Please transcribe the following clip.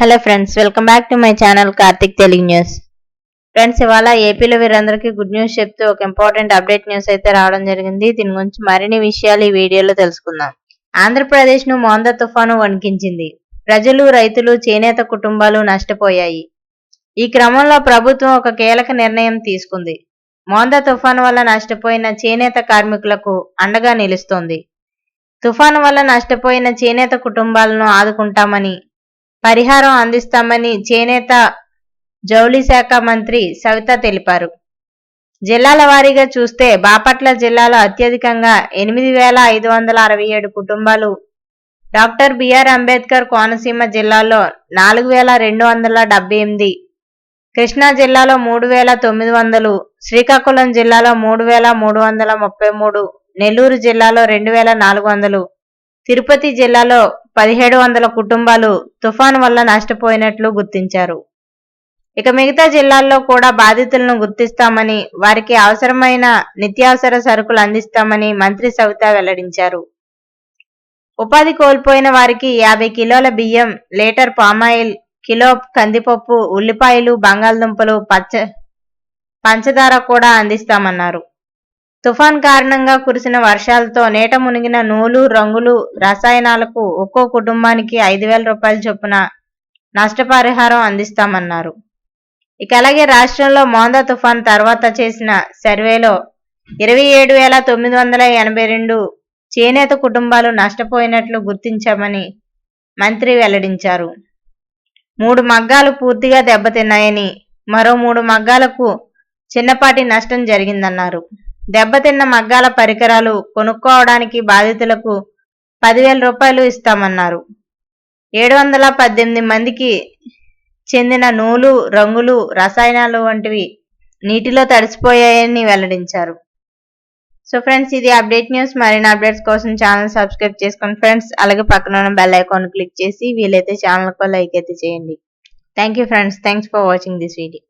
Hello friends, welcome back to my channel Karthik Telugu news. Friends, ఇవాళ ఏపీలో వీరందరికీ గుడ్ న్యూస్ చెప్తూ ఒక ఇంపార్టెంట్ అప్డేట్ న్యూస్ అయితే రావడం జరిగింది. దీని గురించి మరిన్ని విషయాలు ఈ వీడియోలో తెలుసుకుందాం. ఆంధ్రప్రదేశ్ ను మోందా తుఫాను వణికించింది. ప్రజలు, రైతులు, చేనేత కుటుంబాలు నష్టపోయాయి. ఈ క్రమంలో ప్రభుత్వం ఒక కీలక నిర్ణయం తీసుకుంది. మోందా తుఫాను వల్ల నష్టపోయిన చేనేత కార్మికులకు అండగా నిలుస్తోంది. తుఫాను వల్ల నష్టపోయిన చేనేత కుటుంబాలను ఆదుకుంటామని, పరిహారం అందిస్తామని చేనేత జౌళి శాఖ మంత్రి సవిత తెలిపారు. జిల్లాల వారీగా చూస్తే బాపట్ల జిల్లాలో అత్యధికంగా 8,567 కుటుంబాలు, డాక్టర్ బిఆర్ అంబేద్కర్ కోనసీమ జిల్లాలో 4,278, కృష్ణా జిల్లాలో 3,900, శ్రీకాకుళం జిల్లాలో 3,333, నెల్లూరు జిల్లాలో 2,400, తిరుపతి జిల్లాలో 1,700 కుటుంబాలు తుఫాను వల్ల నష్టపోయినట్లు గుర్తించారు. ఇక మిగతా జిల్లాల్లో కూడా బాధితులను గుర్తిస్తామని, వారికి అవసరమైన నిత్యావసర సరుకులు అందిస్తామని మంత్రి సవిత వెల్లడించారు. ఉపాధి కోల్పోయిన వారికి 50 కిలోల బియ్యం, లీటర్ పామాయిల్, కిలో కందిపప్పు, ఉల్లిపాయలు, బంగాళదుంపలు, పంచదార కూడా అందిస్తామన్నారు. తుఫాన్ కారణంగా కురిసిన వర్షాలతో నీట మునిగిన నూలు, రంగులు, రసాయనాలకు ఒక్కో కుటుంబానికి 5,000 రూపాయల చొప్పున నష్టపరిహారం అందిస్తామన్నారు. ఇక అలాగే రాష్ట్రంలో మోందా తుఫాన్ తర్వాత చేసిన సర్వేలో 27,982 చేనేత కుటుంబాలు నష్టపోయినట్లు గుర్తించామని మంత్రి వెల్లడించారు. 3 మగ్గాలు పూర్తిగా దెబ్బతిన్నాయని, మరో 3 మగ్గాలకు చిన్నపాటి నష్టం జరిగిందన్నారు. దెబ్బతిన్న మగ్గాల పరికరాలు కొనుక్కోవడానికి బాధితులకు 10,000 రూపాయలు ఇస్తామన్నారు. 718 మందికి చెందిన నూలు, రంగులు, రసాయనాలు వంటివి నీటిలో తడిసిపోయాయని వెల్లడించారు. సో ఫ్రెండ్స్, ఇది అప్డేట్ న్యూస్. మరిన్ని అప్డేట్స్ కోసం ఛానల్ సబ్స్క్రైబ్ చేసుకోండి ఫ్రెండ్స్. అలాగే పక్కన ఉన్న బెల్ ఐకాన్ క్లిక్ చేసి వీలైతే ఛానల్కు లైక్ అయితే చేయండి. Thank you friends. Thanks for watching this video.